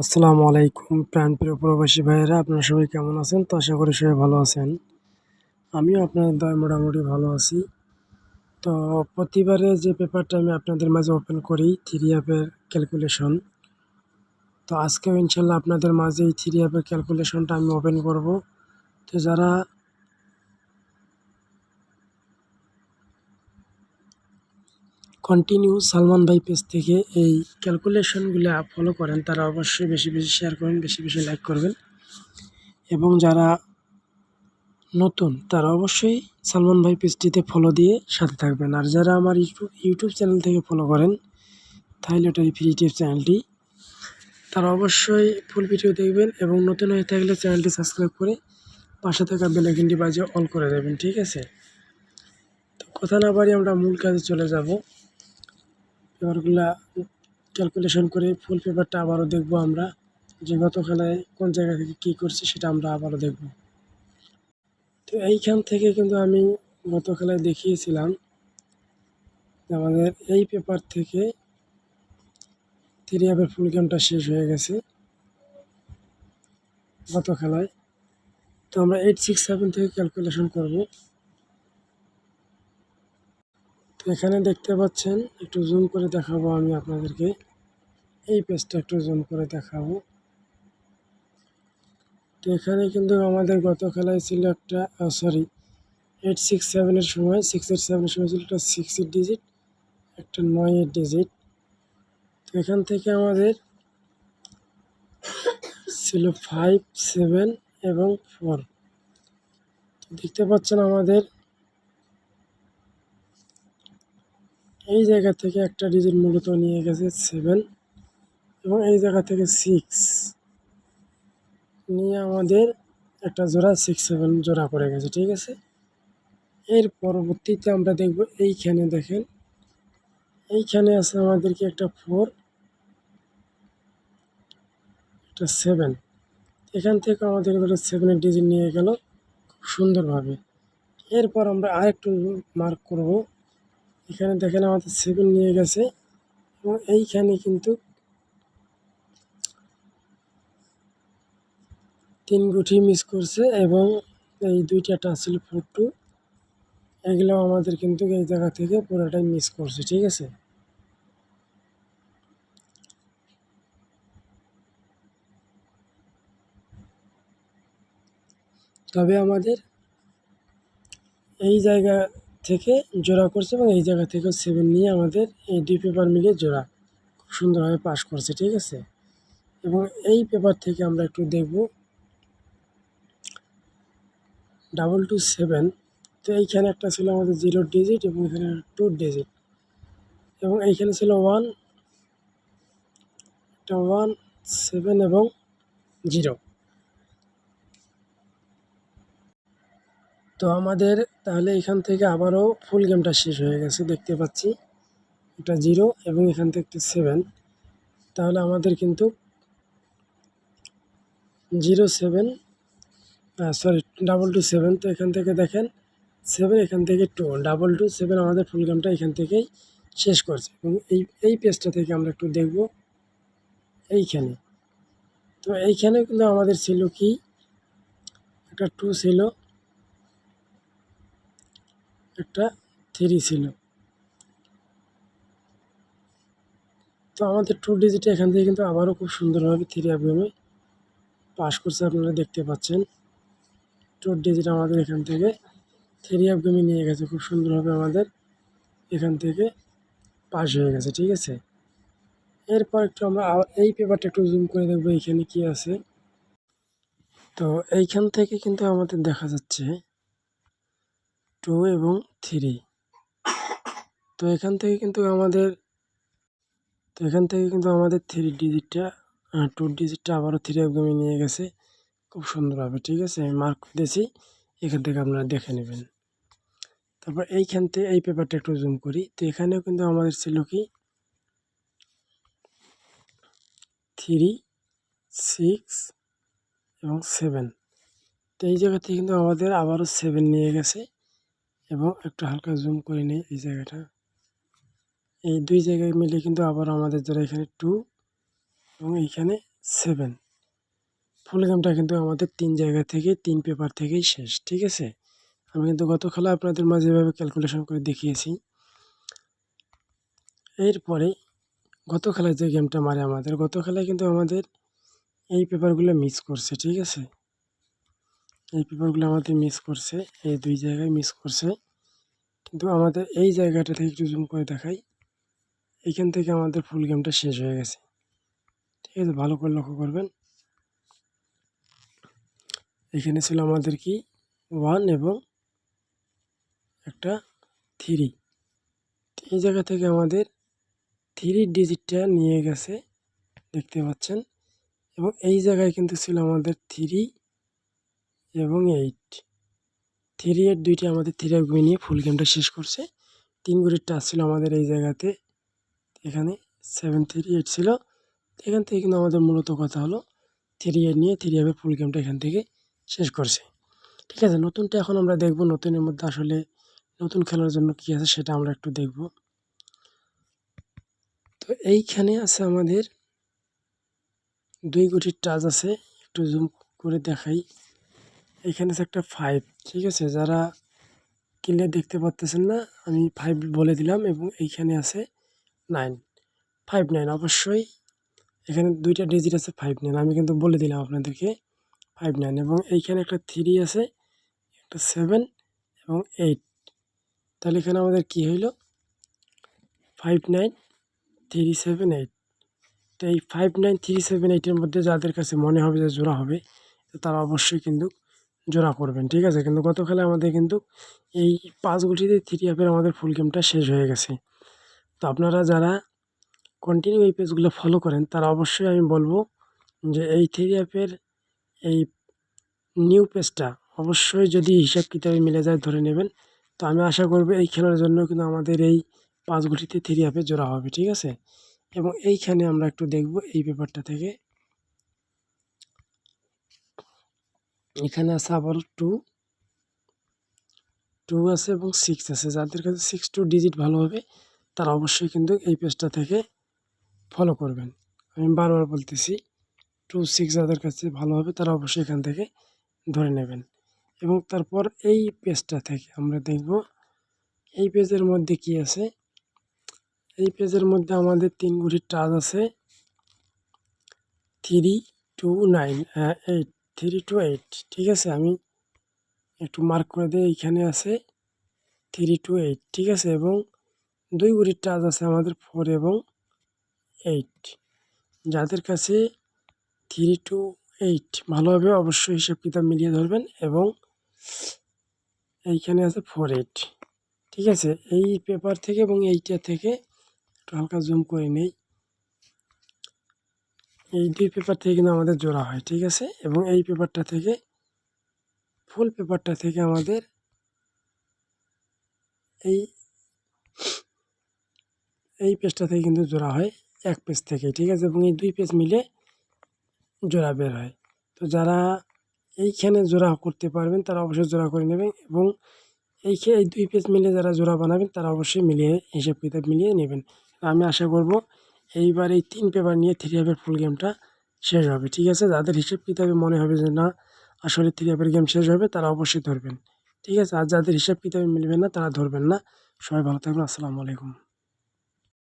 আসসালামু আলাইকুম প্রাণপ্রিয় প্রবাসী ভাইয়েরা, আপনারা সবাই কেমন আছেন? তো আশা করি সবাই ভালো আছেন। আমিও আপনাদের দয়ায় মোটামুটি ভালো আছি। তো প্রতিবারে যে পেপারটা আমি আপনাদের মাঝে ওপেন করি, থ্রি অ্যাপের ক্যালকুলেশন। তো আজকেও ইনশাল্লাহ আপনাদের মাঝে এই থ্রি অ্যাপের ক্যালকুলেশনটা আমি ওপেন করব। তো যারা কন্টিনিউ সালমান ভাই পেজ থেকে এই ক্যালকুলেশনগুলো ফলো করেন, তারা অবশ্যই বেশি বেশি শেয়ার করবেন, বেশি বেশি লাইক করবেন। এবং যারা নতুন তারা অবশ্যই সালমান ভাই পেজটিতে ফলো দিয়ে সাথে থাকবেন। আর যারা আমার ইউটিউব চ্যানেল থেকে ফলো করেন থাইলেটারি ফ্রি টিপস চ্যানেলটি, তারা অবশ্যই ফুল ভিডিও দেখবেন এবং নতুন হয়ে থাকলে চ্যানেলটি সাবস্ক্রাইব করে পাশে থাকা বেল আইকনটি বাজিয়ে অল করে দেবেন, ঠিক আছে? তো কথা না বাড়িয়ে আমরা মূল কাজে চলে যাব। পেপারগুলা ক্যালকুলেশন করে ফুল পেপারটা আবারও দেখব আমরা, যে গত খেলায় কোন জায়গা থেকে কী করছি সেটা আমরা আবারও দেখব। তো এইখান থেকে কিন্তু আমি গত খেলায় দেখিয়েছিলাম আমাদের এই পেপার থেকে থ্রি অ্যাপের ফুল গেমটা শেষ হয়ে গেছে গত খেলায়। তো আমরা 867 থেকে ক্যালকুলেশন করব। তো এখানে দেখতে পাচ্ছেন, একটু জুম করে দেখাবো আমি আপনাদেরকে, এই পেজটা একটু জুম করে দেখাবো। তো এখানে কিন্তু আমাদের গত খেলায় ছিল একটা 867-এর সময় 687-এর সময় ছিল একটা 6 ডিজিট, একটা 9 ডিজিট। তো এখান থেকে আমাদের ছিল 5, 7 এবং 4। দেখতে পাচ্ছেন আমাদের এই জায়গা থেকে একটা ডিজিট মূলত নিয়ে গেছে 7 এবং এই জায়গা থেকে 6 নিয়ে আমাদের একটা জোড়া 6-7 জোড়া করে গেছে, ঠিক আছে? এর পরবর্তীতে আমরা দেখব এইখানে দেখেন, এইখানে আছে আমাদেরকে একটা 4, একটা 7। এখান থেকে আমাদের 7-এর ডিজিট নিয়ে গেল খুব সুন্দরভাবে। এরপর আমরা আরেকটু মার্ক করব। এখানে দেখেন আমাদের 7 নিয়ে গেছে এবং এইখানে কিন্তু 3 গুটি মিস করছে এবং এই দুইটা টাচ ছিল 4-2, এগুলো আমাদের কিন্তু এই জায়গা থেকে পুরোটাই মিস করছে, ঠিক আছে? তবে আমাদের এই জায়গা থেকে জোড়া করছে এবং এই জায়গা থেকে 7 নিয়ে আমাদের এই দুই পেপার মিলিয়ে জোড়া খুব সুন্দরভাবে পাস করছে, ঠিক আছে? এবং এই পেপার থেকে আমরা একটু দেখব 227। তো এইখানে একটা ছিল আমাদের 0 ডিজিট এবং এখানে 2 ডিজিট এবং এইখানে ছিল 1, একটা 1, 7 এবং 0। তো আমাদের তাহলে এখান থেকে আবারও ফুল গেমটা শেষ হয়ে গেছে, দেখতে পাচ্ছি একটা 0 এবং এখান থেকে একটা 7। তাহলে আমাদের কিন্তু 07, 227। তো এখান থেকে দেখেন 7, এখান থেকে 2, 227 আমাদের ফুল গেমটা এখান থেকেই শেষ করছে। এবং এই পেজটা থেকে আমরা একটু দেখব এইখানে। তো এইখানে কিন্তু আমাদের ছিল কি, একটা 2 ছিল, একটা 3 ছিল। তো আমাদের 2 ডিজিটে এখান থেকে কিন্তু আবারও খুব সুন্দরভাবে থ্রি অ্যাপ গেমে পাস করছে, আপনারা দেখতে পাচ্ছেন। 2 ডিজিট আমাদের এখান থেকে থ্রি অ্যাপ গেমে নিয়ে গেছে, খুব সুন্দরভাবে আমাদের এখান থেকে পাস হয়ে গেছে, ঠিক আছে? এরপর একটু আমরা এই পেপারটা একটু জুম করে দেখবো এইখানে কি আছে। তো এইখান থেকে কিন্তু আমাদের দেখা যাচ্ছে 2 এবং 3। তো এখান থেকে কিন্তু আমাদের 3 ডিজিটটা 2 ডিজিটটা আবারও থ্রি অ্যাপ নিয়ে গেছে খুব সুন্দরভাবে, ঠিক আছে? আমি মার্ক দিয়েছি, এখান থেকে আপনারা দেখে নেবেন। তারপর এইখান থেকে এই পেপারটা একটু জুম করি। তো এখানেও কিন্তু আমাদের ছিল কি 3, 6 এবং 7। তো এই জায়গা থেকে কিন্তু আমাদের আবারও 7 নিয়ে গেছে এবং একটু হালকা জুম করে নিই এই জায়গাটা। এই দুই জায়গায় মিলে কিন্তু আবার আমাদের যারা এখানে 2 এবং এইখানে 7। ফুল গেমটা কিন্তু আমাদের 3 জায়গা থেকে 3 পেপার থেকেই শেষ, ঠিক আছে? আমি কিন্তু গত খেলা আপনাদের মাঝে এভাবে ক্যালকুলেশন করে দেখিয়েছি। এরপরে গত খেলায় যে গেমটা মারে আমাদের, গত খেলায় কিন্তু আমাদের এই পেপারগুলো মিস করছে, ঠিক আছে? এই পেপারগুলো আমাদের মিস করছে, এই 2 জায়গায় মিস করছে। কিন্তু আমাদের এই জায়গাটা থেকে একটু জুম করে দেখাই, এইখান থেকে আমাদের ফুল গেমটা শেষ হয়ে গেছে, ঠিক আছে? ভালো করে লক্ষ্য করবেন। এখানে ছিল আমাদের কি 1 এবং একটা 3। এই জায়গা থেকে আমাদের 3 ডিজিটটা নিয়ে গেছে, দেখতে পাচ্ছেন। এবং এই জায়গায় কিন্তু ছিল আমাদের 3 এবং 8। 3 এর 2টা আমাদের 3 আর নিয়ে ফুল গেমটা শেষ করছে। 3 গুটির টাচ ছিল আমাদের এই জায়গাতে, এখানে 7 3 8 ছিল। এখান থেকে কিন্তু আমাদের মূলত কথা হলো 3 8 নিয়ে 3 ভাবে ফুল গেমটা এখান থেকে শেষ করছে, ঠিক আছে? নতুনটা এখন আমরা দেখব, নতুনের মধ্যে আসলে নতুন খেলার জন্য কী আছে সেটা আমরা একটু দেখব। তো এইখানে আছে আমাদের 2 গুটির টাচ আছে, একটু জুম করে দেখাই। এইখানে আছে একটা 5, ঠিক আছে? যারা ক্লিয়ার দেখতে পারতেছেন না, আমি 5 বলে দিলাম। এবং এইখানে আছে 9, 5 9। অবশ্যই এখানে 2টা ডিজিট আছে 5 9, আমি কিন্তু বলে দিলাম আপনাদেরকে 5 9। এবং এইখানে একটা 3 আছে, একটা 7 এবং 8। তাহলে এখানে আমাদের কি হইল 5 9 3 7 8। তো এই 5 9 3 7 8 এর মধ্যে যাদের কাছে মনে হবে যে জোড়া হবে, তো তারা অবশ্যই কিন্তু জোড়া করবেন, ঠিক আছে? কিন্তু গত খেলায় আমাদের কিন্তু এই 5 গুটিতে 3 অ্যাপের আমাদের ফুল গেমটা শেষ হয়ে গেছে। তো আপনারা যারা কন্টিনিউ এই পেজগুলো ফলো করেন, তারা অবশ্যই আমি বলবো যে এই 3 অ্যাপের এই নিউ পেজটা অবশ্যই যদি হিসাব কিতাবে মিলে যায় ধরে নেবেন। তো আমি আশা করব এই খেলার জন্য কিন্তু আমাদের এই 5 গুটিতে 3 অ্যাপে জোড়া হবে, ঠিক আছে? এবং এইখানে আমরা একটু দেখব এই পেপারটা থেকে, এখানে আছে আবার 2 আছে এবং 6 আছে। যাদের কাছে 6 2 ডিজিট ভালো হবে তারা অবশ্যই কিন্তু এই পেজটা থেকে ফলো করবেন। আমি বারবার বলতেছি, 2 6 যাদের কাছে ভালো হবে তারা অবশ্যই এখান থেকে ধরে নেবেন। এবং তারপর এই পেজটা থেকে আমরা দেখব এই পেজের মধ্যে কি আছে। এই পেজের মধ্যে আমাদের 3 গুটির টাচ আছে 3 2 9 8, 3 2 8, ঠিক আছে? আমি একটু মার্ক করে দিই, এইখানে আছে 3 2 8, ঠিক আছে? এবং 2 গুটির টাচ আছে আমাদের 4 এবং 8। যাদের কাছে 3 2 8 ভালো হবে অবশ্যই হিসাব কিতাব মিলিয়ে ধরবেন। এবং এইখানে আছে 4 8, ঠিক আছে? এই পেপার থেকে এবং এইটা থেকে একটু হালকা জুম করে নেই, এই 2 পেপার থেকে কিন্তু আমাদের জোড়া হয়, ঠিক আছে? এবং এই পেপারটা থেকে ফুল পেপারটা থেকে আমাদের এই পেজটা থেকে কিন্তু জোড়া হয় এক পেজ থেকে, ঠিক আছে? এবং এই 2 পেজ মিলে জোড়া বের হয়। তো যারা এইখানে জোড়া করতে পারবেন তারা অবশ্যই জোড়া করে নেবেন। এবং এই 2 পেজ মিলে যারা জোড়া বানাবেন তারা অবশ্যই মিলিয়ে হিসাব কিতাব মিলিয়ে নেবেন। আমি আশা করব এইবার এই 3 পেপার নিয়ে 3 অ্যাপের ফুল গেমটা শেষ হবে, ঠিক আছে? যাদের হিসাব কিতাবে মনে হবে যে না আসলে 3 অ্যাপের গেম শেষ হবে তারা অবশ্যই ধরবেন, ঠিক আছে? আর যাদের হিসাব কিতাবে মিলবে না তারা ধরবেন না। সবাই ভালো থাকবেন। আসসালামু আলাইকুম।